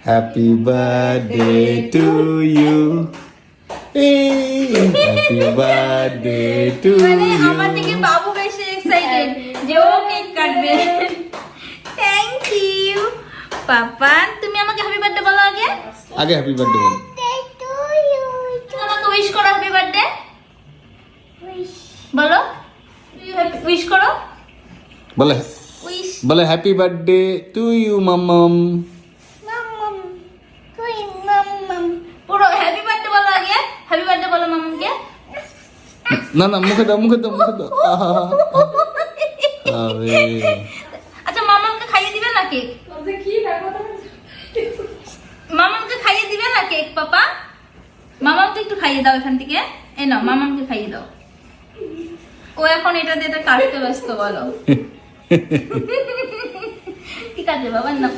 Happy birthday to you, happy birthday to মানে you. আমার থেকে বাবু বেশি এক্সাইটেড যে ও কেক কাটবে। থ্যাংক ইউ পাপা। তুমি আমাকে হ্যাপি বার্থডে বলো আগে। আগে হ্যাপি বার্থডে বল। আমাকে উইশ করো হ্যাপি বার্থডে বলো, উইশ করো, বলে উইশ। বলে হ্যাপি বার্থডে টু ইউ মাম্মাম। পুরো হ্যাপি বার্থডে বলো আগে, হ্যাপি বার্থডে বলো মামুকে। না না, মুখে দাও মুখে দাও মুখে দাও। আরে আচ্ছা মামাকে খাইয়ে দিবে না কেক? মামাকে খাইয়ে দিবে না কেক পাপা? মামাকে একটু খাইয়ে দাও এখান থেকে। এই নাও মামাকে খাইয়ে দাও। ও এখন এটা দিয়ে এটা কাটতে ব্যস্ত বলো। ঠিক আছে বাবা না।